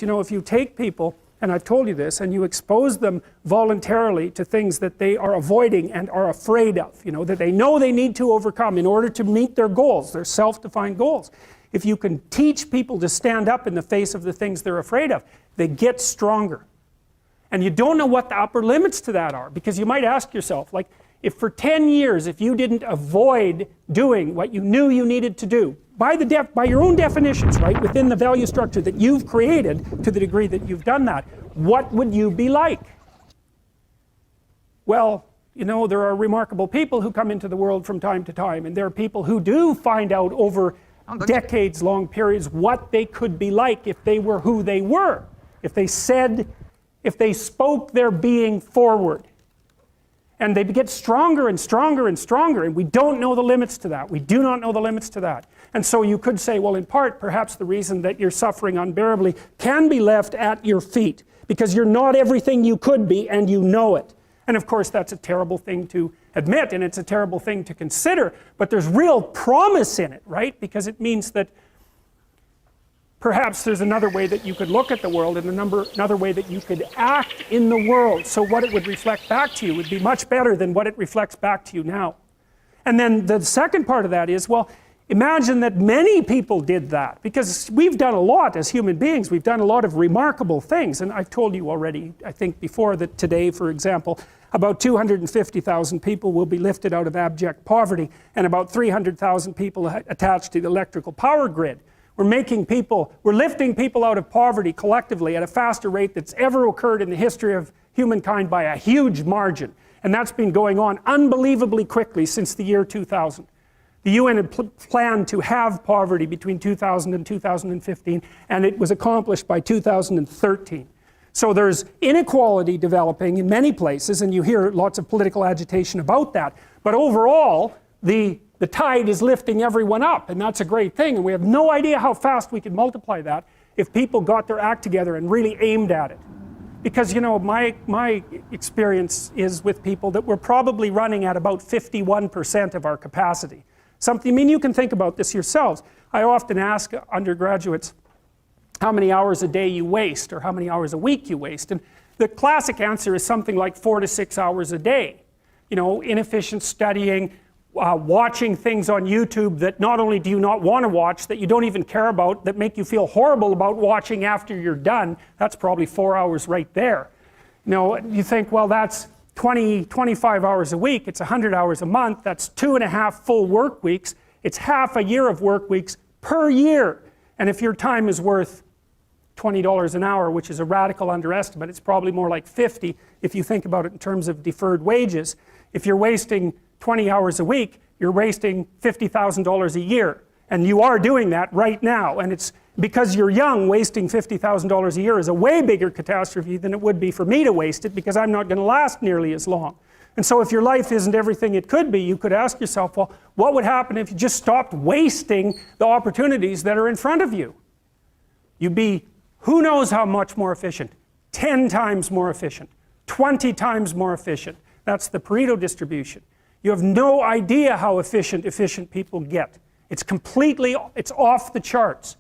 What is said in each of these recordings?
You know, if you take people, and I've told you this, and you expose them voluntarily to things that they are avoiding and are afraid of, you know, that they know they need to overcome in order to meet their goals, their self-defined goals. If you can teach people to stand up in the face of the things they're afraid of, they get stronger. And you don't know what the upper limits to that are, because you might ask yourself, like, if for 10 years, if you didn't avoid doing what you knew you needed to do, by your own definitions, right, within the value structure that you've created, to the degree that you've done that, what would you be like? Well, you know, there are remarkable people who come into the world from time to time, and there are people who do find out over decades-long periods what they could be like if they were who they were, if they spoke their being forward. And they get stronger and stronger and stronger, and we don't know the limits to that. We do not know the limits to that. And so you could say, well, in part, perhaps the reason that you're suffering unbearably can be left at your feet, because you're not everything you could be, and you know it. And of course, that's a terrible thing to admit, and it's a terrible thing to consider, but there's real promise in it, right? Because it means that perhaps there's another way that you could look at the world, and another way that you could act in the world, so what it would reflect back to you would be much better than what it reflects back to you now. And then the second part of that is, well, imagine that many people did that, because we've done a lot as human beings. We've done a lot of remarkable things, and I've told you already, I think before, that today, for example, about 250,000 people will be lifted out of abject poverty, and about 300,000 people attached to the electrical power grid. We're lifting people out of poverty collectively at a faster rate that's ever occurred in the history of humankind by a huge margin. And that's been going on unbelievably quickly since the year 2000. The UN had planned to have poverty between 2000 and 2015, and it was accomplished by 2013. So there's inequality developing in many places, and you hear lots of political agitation about that. But overall, the tide is lifting everyone up, and that's a great thing, and we have no idea how fast we could multiply that if people got their act together and really aimed at it. Because, you know, my experience is with people that we're probably running at about 51% of our capacity. I mean, you can think about this yourselves. I often ask undergraduates how many hours a day you waste, or how many hours a week you waste, and the classic answer is something like 4 to 6 hours a day. You know, inefficient studying, watching things on YouTube that not only do you not want to watch, that you don't even care about, that make you feel horrible about watching after you're done. That's probably 4 hours right there. You know, you think, well, that's 25 hours a week, it's 100 hours a month, that's 2.5 full work weeks, it's half a year of work weeks per year. And if your time is worth $20 an hour, which is a radical underestimate, it's probably more like 50 if you think about it in terms of deferred wages. If you're wasting 20 hours a week, you're wasting $50,000 a year. And you are doing that right now. And it's because you're young, wasting $50,000 a year is a way bigger catastrophe than it would be for me to waste it, because I'm not going to last nearly as long. And so if your life isn't everything it could be, you could ask yourself, well, what would happen if you just stopped wasting the opportunities that are in front of you? You'd be, who knows how much more efficient? 10 times more efficient, 20 times more efficient. That's the Pareto distribution. You have no idea how efficient people get. It's off the charts.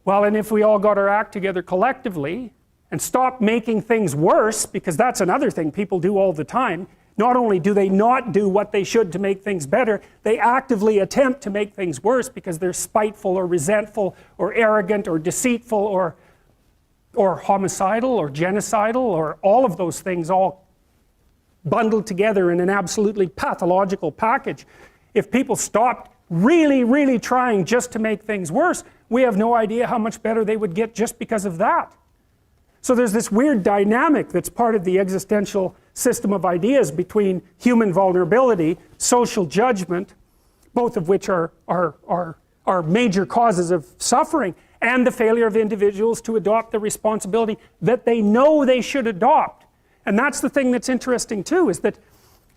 Well, and if we all got our act together collectively and stopped making things worse, because that's another thing people do all the time, not only do they not do what they should to make things better, they actively attempt to make things worse because they're spiteful or resentful or arrogant or deceitful or homicidal or genocidal, or all of those things all bundled together in an absolutely pathological package. If people stopped really, really trying just to make things worse, we have no idea how much better they would get just because of that. So there's this weird dynamic that's part of the existential system of ideas between human vulnerability, social judgment, both of which are major causes of suffering, and the failure of individuals to adopt the responsibility that they know they should adopt. And that's the thing that's interesting too, is that,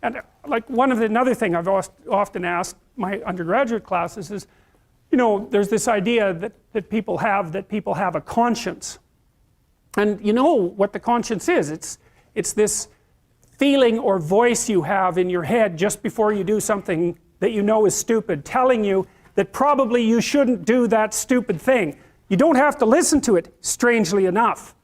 and like another thing I've often asked my undergraduate classes is, you know, there's this idea that people have a conscience. And you know what the conscience is. It's this feeling or voice you have in your head just before you do something that you know is stupid, telling you that probably you shouldn't do that stupid thing. You don't have to listen to it, strangely enough.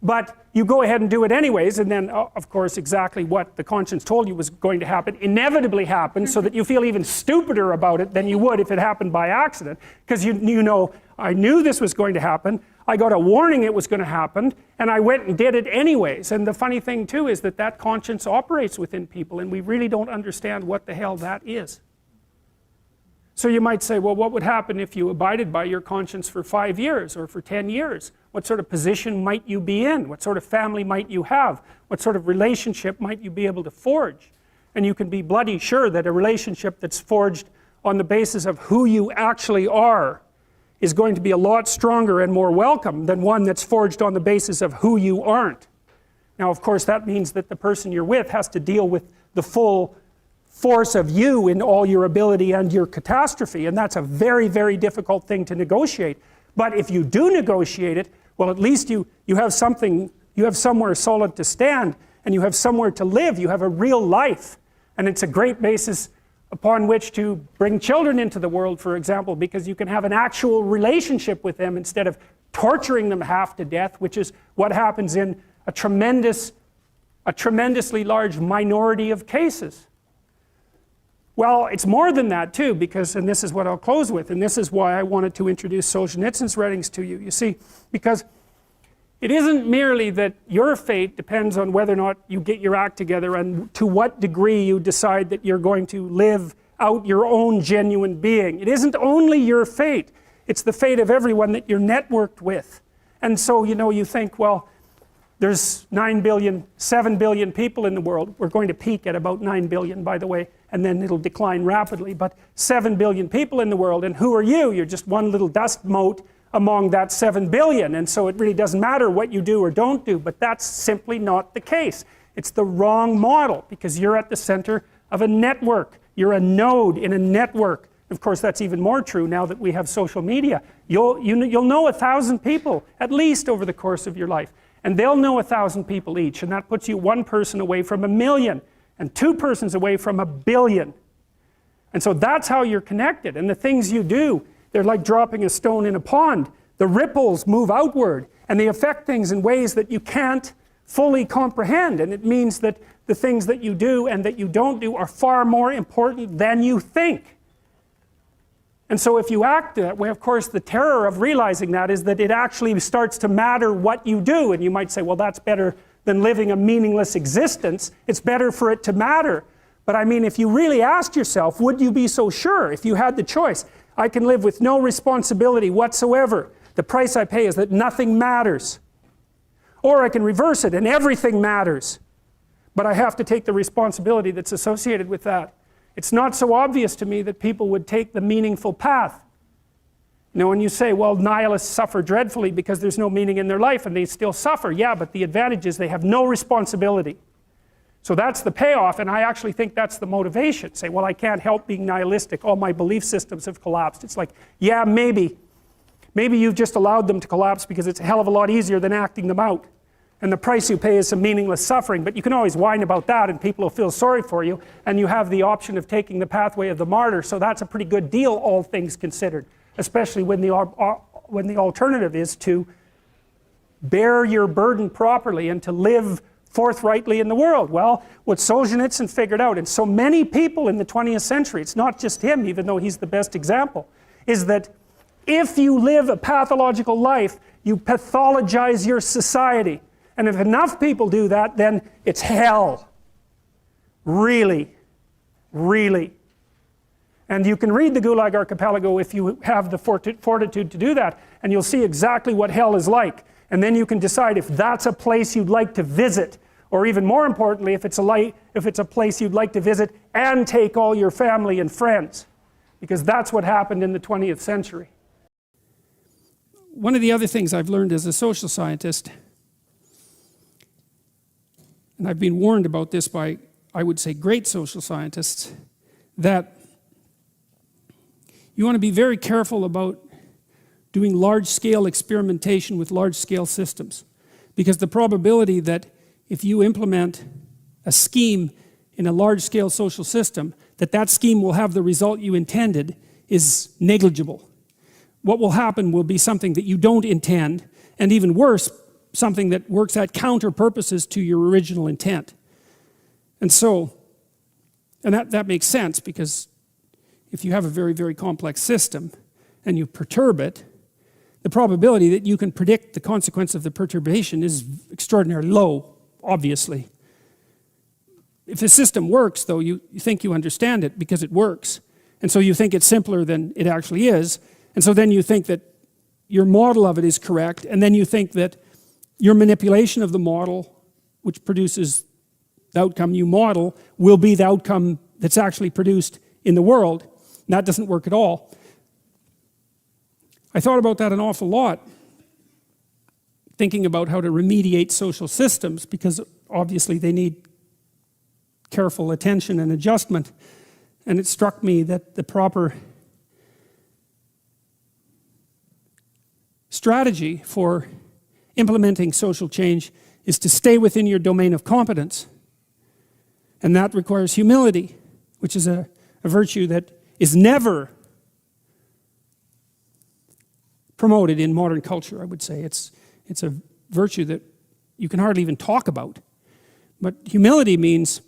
But you go ahead and do it anyways, and then, of course, exactly what the conscience told you was going to happen inevitably happens, so that you feel even stupider about it than you would if it happened by accident. Because you know, I knew this was going to happen, I got a warning it was going to happen, and I went and did it anyways. And the funny thing too is that that conscience operates within people, and we really don't understand what the hell that is. So you might say, well, what would happen if you abided by your conscience for 5 years or for 10 years? What sort of position might you be in? What sort of family might you have? What sort of relationship might you be able to forge? And you can be bloody sure that a relationship that's forged on the basis of who you actually are is going to be a lot stronger and more welcome than one that's forged on the basis of who you aren't. Now, of course, that means that the person you're with has to deal with the full force of you in all your ability and your catastrophe, and that's a very, very difficult thing to negotiate. But if you do negotiate it, well, at least you have something, you have somewhere solid to stand, and you have somewhere to live, you have a real life. And it's a great basis upon which to bring children into the world, for example, because you can have an actual relationship with them instead of torturing them half to death, which is what happens in a tremendously large minority of cases. Well, it's more than that too, because, and this is what I'll close with, and this is why I wanted to introduce Solzhenitsyn's writings to you. You see, because it isn't merely that your fate depends on whether or not you get your act together and to what degree you decide that you're going to live out your own genuine being. It isn't only your fate, it's the fate of everyone that you're networked with. And so, you know, you think, well, there's 9 billion, 7 billion people in the world. We're going to peak at about 9 billion, by the way, and then it'll decline rapidly. But 7 billion people in the world, and who are you? You're just one little dust mote among that 7 billion. And so it really doesn't matter what you do or don't do, but that's simply not the case. It's the wrong model, because you're at the center of a network. You're a node in a network. Of course, that's even more true now that we have social media. You'll know 1,000 people, at least, over the course of your life. And they'll know 1,000 people each, and that puts you one person away from 1,000,000, and 2 persons away from 1,000,000,000. And so that's how you're connected. And the things you do, they're like dropping a stone in a pond. The ripples move outward, and they affect things in ways that you can't fully comprehend. And it means that the things that you do and that you don't do are far more important than you think. And so if you act that way, of course, the terror of realizing that is that it actually starts to matter what you do. And you might say, well, that's better than living a meaningless existence. It's better for it to matter. But I mean, if you really asked yourself, would you be so sure if you had the choice? I can live with no responsibility whatsoever. The price I pay is that nothing matters. Or I can reverse it and everything matters. But I have to take the responsibility that's associated with that. It's not so obvious to me that people would take the meaningful path. You know, when you say, well, nihilists suffer dreadfully because there's no meaning in their life and they still suffer. Yeah, but the advantage is they have no responsibility. So that's the payoff, and I actually think that's the motivation. Say, well, I can't help being nihilistic. All my belief systems have collapsed. It's like, yeah, maybe. Maybe you've just allowed them to collapse because it's a hell of a lot easier than acting them out. And the price you pay is some meaningless suffering, but you can always whine about that and people will feel sorry for you, and you have the option of taking the pathway of the martyr, so that's a pretty good deal, all things considered, especially when the alternative is to bear your burden properly and to live forthrightly in the world. Well, what Solzhenitsyn figured out, and so many people in the 20th century, it's not just him, even though he's the best example, is that if you live a pathological life, you pathologize your society. And if enough people do that, then it's hell. Really. Really. And you can read the Gulag Archipelago if you have the fortitude to do that, and you'll see exactly what hell is like. And then you can decide if that's a place you'd like to visit, or even more importantly, if it's a place you'd like to visit and take all your family and friends. Because that's what happened in the 20th century. One of the other things I've learned as a social scientist, and I've been warned about this by, I would say, great social scientists, that you want to be very careful about doing large-scale experimentation with large-scale systems. Because the probability that if you implement a scheme in a large-scale social system, that scheme will have the result you intended is negligible. what will happen will be something that you don't intend, and even worse, something that works at counter purposes to your original intent. And so, and that makes sense, because if you have a very, very complex system and you perturb it, the probability that you can predict the consequence of the perturbation is extraordinarily low, obviously. If the system works, though, you think you understand it because it works. And so you think it's simpler than it actually is. And so then you think that your model of it is correct. And then you think that your manipulation of the model, which produces the outcome you model, will be the outcome that's actually produced in the world. And that doesn't work at all. I thought about that an awful lot, thinking about how to remediate social systems, because obviously they need careful attention and adjustment. And it struck me that the proper strategy for implementing social change is to stay within your domain of competence. And that requires humility, which is a virtue that is never promoted in modern culture, I would say. It's a virtue that you can hardly even talk about. But humility means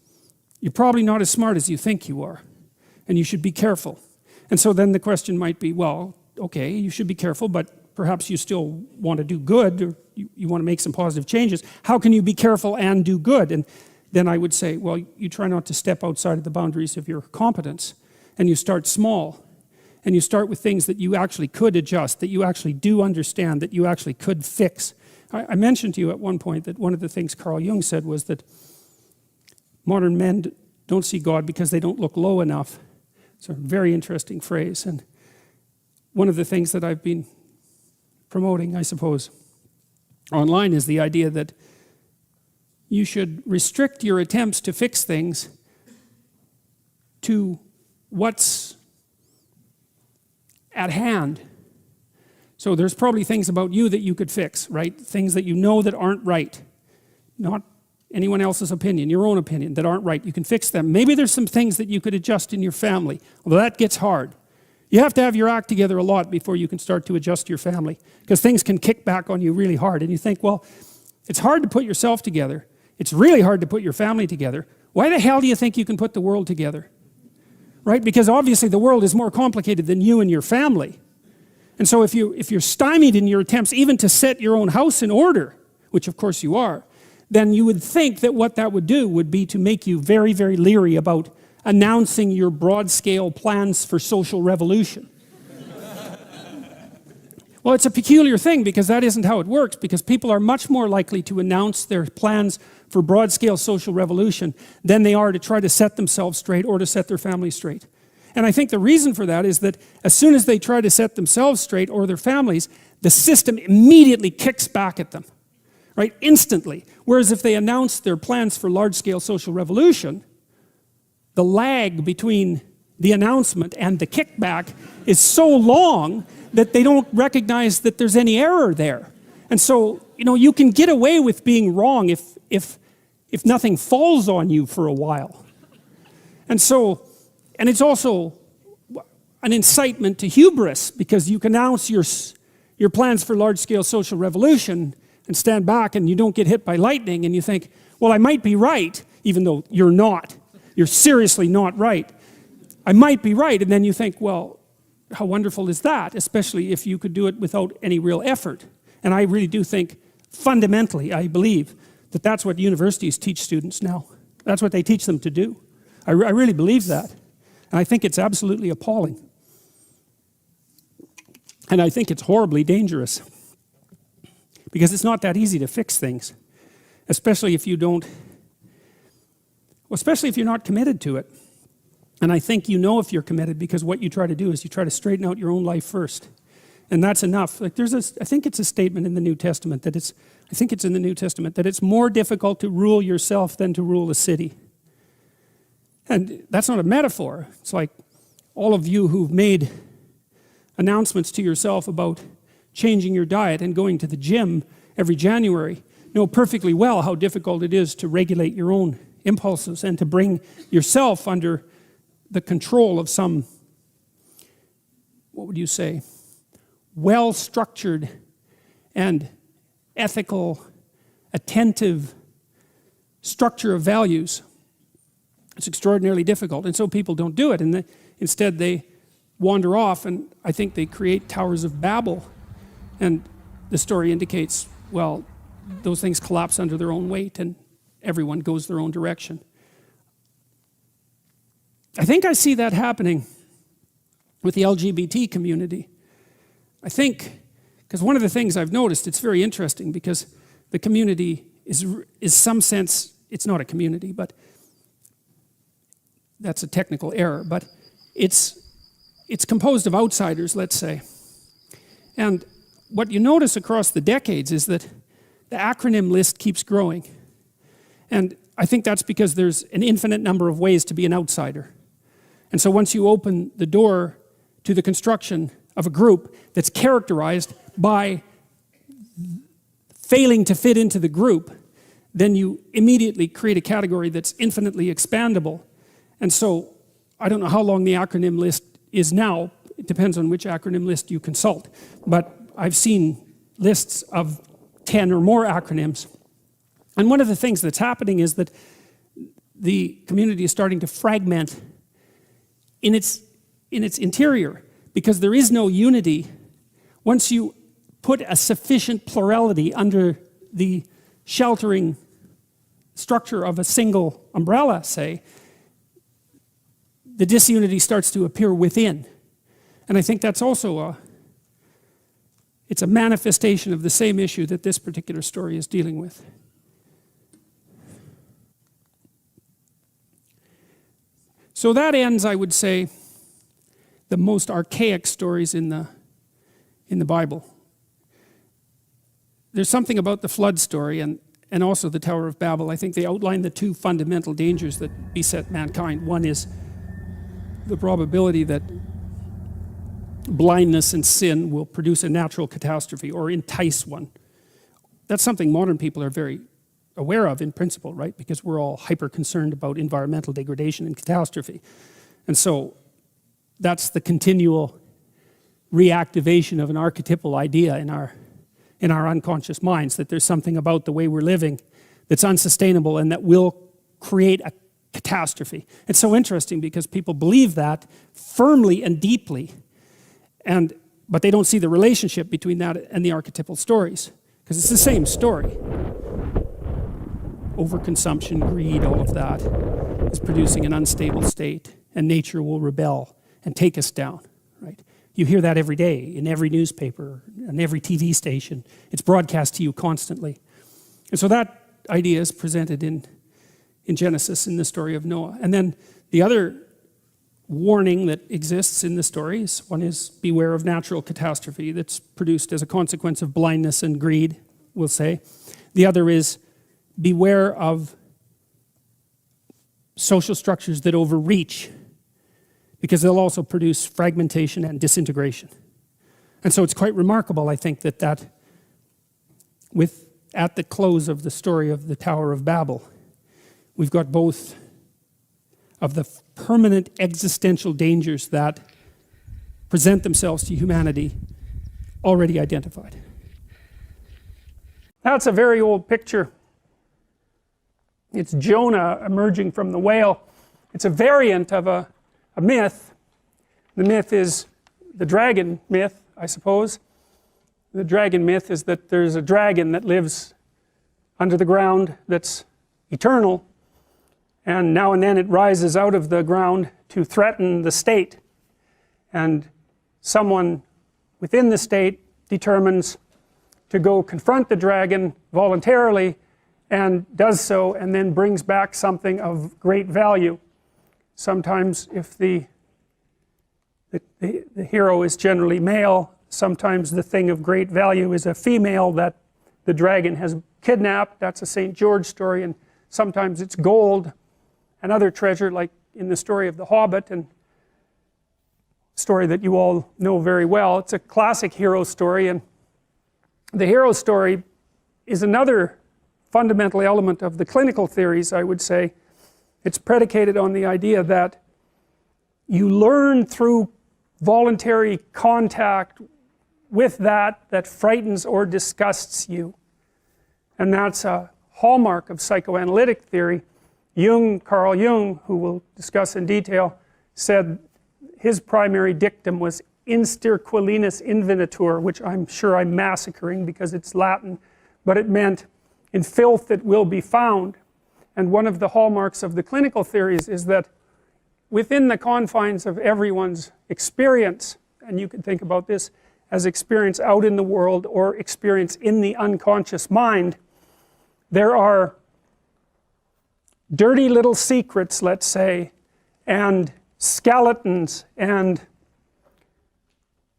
you're probably not as smart as you think you are, and you should be careful. And so then the question might be, well, okay, you should be careful, but perhaps you still want to do good, or you want to make some positive changes. How can you be careful and do good? And then I would say, well, you try not to step outside of the boundaries of your competence, and you start small. And you start with things that you actually could adjust, that you actually do understand, that you actually could fix. I mentioned to you at one point that one of the things Carl Jung said was that modern men don't see God because they don't look low enough. It's a very interesting phrase. And one of the things that I've been promoting, I suppose, online is the idea that you should restrict your attempts to fix things to what's at hand. So there's probably things about you that you could fix, right? Things that you know that aren't right. Not anyone else's opinion, your own opinion, that aren't right. You can fix them. Maybe there's some things that you could adjust in your family, although that gets hard. You have to have your act together a lot before you can start to adjust your family, because things can kick back on you really hard. And you think, well, it's hard to put yourself together. It's really hard to put your family together. Why the hell do you think you can put the world together? Right? Because obviously the world is more complicated than you and your family. And so if you're stymied in your attempts even to set your own house in order, which of course you are, then you would think that what that would do would be to make you very, very leery about announcing your broad-scale plans for social revolution. Well, it's a peculiar thing, because that isn't how it works, because people are much more likely to announce their plans for broad-scale social revolution than they are to try to set themselves straight or to set their family straight. And I think the reason for that is that as soon as they try to set themselves straight or their families, the system immediately kicks back at them, right? Instantly. Whereas if they announce their plans for large-scale social revolution, the lag between the announcement and the kickback is so long that they don't recognize that there's any error there. And so, you can get away with being wrong if nothing falls on you for a while. And it's also an incitement to hubris, because you can announce your plans for large-scale social revolution and stand back and you don't get hit by lightning, and you think, well, I might be right, even though you're not. You're seriously not right. I might be right, and then you think, well, how wonderful is that, especially if you could do it without any real effort. And I really do think, fundamentally, I believe that that's what universities teach students now. That's what they teach them to do. I really believe that. And I think it's absolutely appalling. And I think it's horribly dangerous, because it's not that easy to fix things, especially if you're not committed to it. And I think if you're committed, because what you try to do is you try to straighten out your own life first. And that's enough. Like I think it's a statement in the New Testament that it's more difficult to rule yourself than to rule a city. And that's not a metaphor. It's like all of you who've made announcements to yourself about changing your diet and going to the gym every January know perfectly well how difficult it is to regulate your own impulses and to bring yourself under the control of some, what would you say, well-structured and ethical, attentive structure of values, it's extraordinarily difficult, and so people don't do it, and instead they wander off, and I think they create towers of Babel, and the story indicates, well, those things collapse under their own weight and everyone goes their own direction. I think I see that happening with the LGBT community. I think, because one of the things I've noticed, it's very interesting because the community is some sense, it's not a community, but that's a technical error, but it's composed of outsiders, let's say. And what you notice across the decades is that the acronym list keeps growing. And I think that's because there's an infinite number of ways to be an outsider. And so once you open the door to the construction of a group that's characterized by failing to fit into the group, then you immediately create a category that's infinitely expandable. And so I don't know how long the acronym list is now. It depends on which acronym list you consult. But I've seen lists of 10 or more acronyms. And one of the things that's happening is that the community is starting to fragment in its interior, because there is no unity. Once you put a sufficient plurality under the sheltering structure of a single umbrella, say, the disunity starts to appear within. And I think that's also it's a manifestation of the same issue that this particular story is dealing with. So that ends, I would say, the most archaic stories in the Bible. There's something about the flood story and also the Tower of Babel. I think they outline the two fundamental dangers that beset mankind. One is the probability that blindness and sin will produce a natural catastrophe or entice one. That's something modern people are very aware of in principle, right? Because we're all hyper concerned about environmental degradation and catastrophe. And so that's the continual reactivation of an archetypal idea in our unconscious minds, that there's something about the way we're living that's unsustainable and that will create a catastrophe. It's so interesting because people believe that firmly and deeply, but they don't see the relationship between that and the archetypal stories, because it's the same story. Overconsumption, greed, all of that is producing an unstable state, and nature will rebel and take us down, right? You hear that every day in every newspaper and every TV station. It's broadcast to you constantly. And so that idea is presented in Genesis, in the story of Noah. And then the other warning that exists in the stories, one is beware of natural catastrophe that's produced as a consequence of blindness and greed, we'll say. The other is beware of social structures that overreach, because they'll also produce fragmentation and disintegration. And so it's quite remarkable, I think, that at the close of the story of the Tower of Babel, we've got both of the permanent existential dangers that present themselves to humanity already identified. That's a very old picture. It's Jonah emerging from the whale. It's a variant of a myth. The myth is the dragon myth, I suppose. The dragon myth is that there's a dragon that lives under the ground that's eternal, and now and then it rises out of the ground to threaten the state. And someone within the state determines to go confront the dragon voluntarily, and does so, and then brings back something of great value. Sometimes, if the hero is generally male, sometimes the thing of great value is a female that the dragon has kidnapped. That's a St. George story. And sometimes it's gold and other treasure, like in the story of the Hobbit, and a story that you all know very well. It's a classic hero story, and the hero story is another fundamental element of the clinical theories, I would say. It's predicated on the idea that you learn through voluntary contact with that frightens or disgusts you. And that's a hallmark of psychoanalytic theory. Carl Jung, who we'll discuss in detail, said his primary dictum was in sterquilinus invenitur, which I'm sure I'm massacring because it's Latin, but it meant in filth it will be found. And one of the hallmarks of the clinical theories is that within the confines of everyone's experience, and you can think about this as experience out in the world or experience in the unconscious mind, there are dirty little secrets, let's say, and skeletons and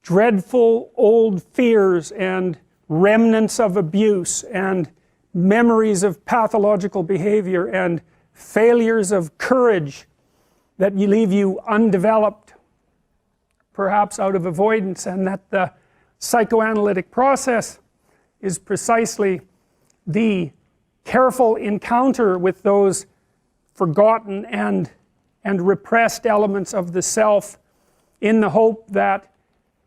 dreadful old fears and remnants of abuse and memories of pathological behavior and failures of courage that leave you undeveloped, perhaps out of avoidance, and that the psychoanalytic process is precisely the careful encounter with those forgotten and repressed elements of the self, in the hope that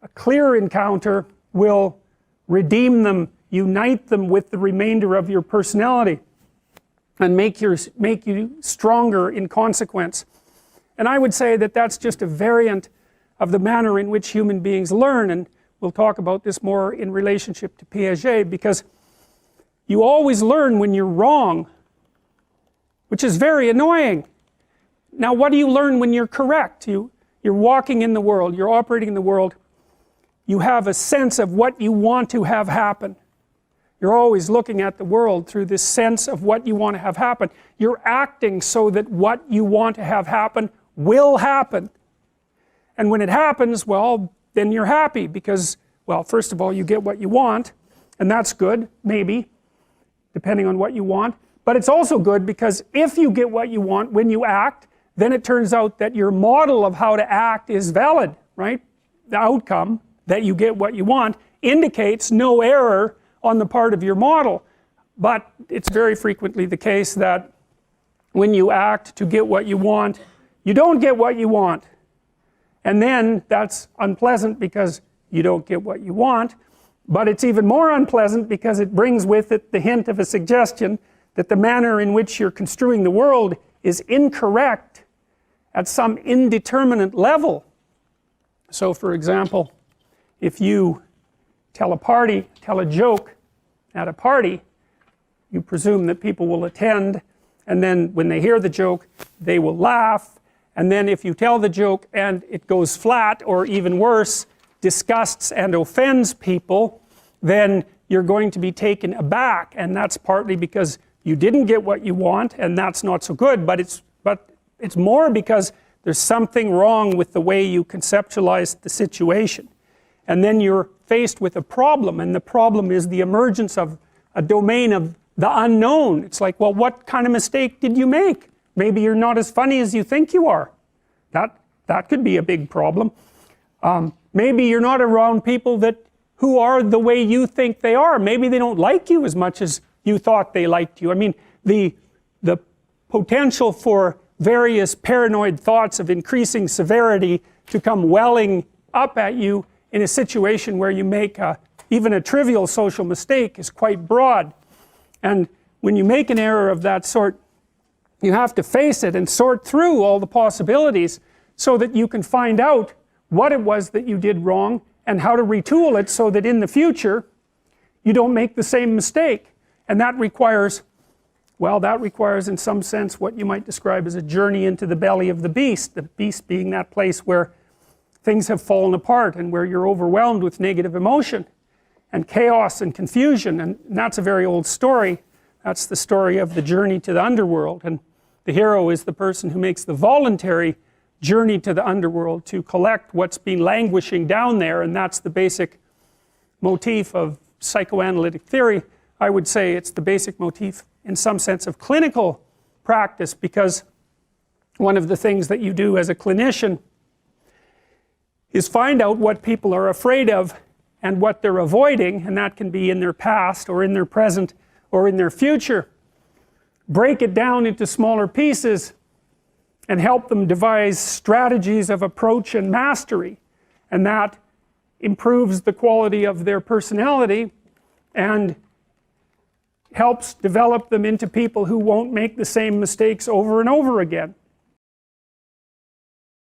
a clear encounter will redeem them, unite them with the remainder of your personality, and make you stronger in consequence. And I would say that that's just a variant of the manner in which human beings learn, and we'll talk about this more in relationship to Piaget, because you always learn when you're wrong, which is very annoying. Now, what do you learn when you're correct? You're walking in the world, you're operating in the world, you have a sense of what you want to have happen. You're always looking at the world through this sense of what you want to have happen. You're acting so that what you want to have happen will happen. And when it happens, well, then you're happy because, well, first of all, you get what you want, and that's good, maybe, depending on what you want. But it's also good because if you get what you want when you act, then it turns out that your model of how to act is valid, right? The outcome, that you get what you want, indicates no error on the part of your model. But it's very frequently the case that when you act to get what you want, you don't get what you want. And then that's unpleasant because you don't get what you want, but it's even more unpleasant because it brings with it the hint of a suggestion that the manner in which you're construing the world is incorrect at some indeterminate level. So for example, if you tell a joke at a party, you presume that people will attend, and then when they hear the joke, they will laugh, and then if you tell the joke and it goes flat, or even worse, disgusts and offends people, then you're going to be taken aback, and that's partly because you didn't get what you want, and that's not so good, but it's more because there's something wrong with the way you conceptualize the situation. And then you're faced with a problem, and the problem is the emergence of a domain of the unknown. It's like, well, what kind of mistake did you make? Maybe you're not as funny as you think you are. That could be a big problem. Maybe you're not around people who are the way you think they are. Maybe they don't like you as much as you thought they liked you. I mean, the potential for various paranoid thoughts of increasing severity to come welling up at you in a situation where you make even a trivial social mistake is quite broad. And when you make an error of that sort, you have to face it and sort through all the possibilities so that you can find out what it was that you did wrong and how to retool it so that in the future you don't make the same mistake. And that requires, well, that requires in some sense what you might describe as a journey into the belly of the beast being that place where things have fallen apart and where you're overwhelmed with negative emotion and chaos and confusion. And that's a very old story. That's the story of the journey to the underworld, and the hero is the person who makes the voluntary journey to the underworld to collect what's been languishing down there, and that's the basic motif of psychoanalytic theory. I would say it's the basic motif in some sense of clinical practice, because one of the things that you do as a clinician is find out what people are afraid of and what they're avoiding, and that can be in their past or in their present or in their future. Break it down into smaller pieces and help them devise strategies of approach and mastery, and that improves the quality of their personality and helps develop them into people who won't make the same mistakes over and over again.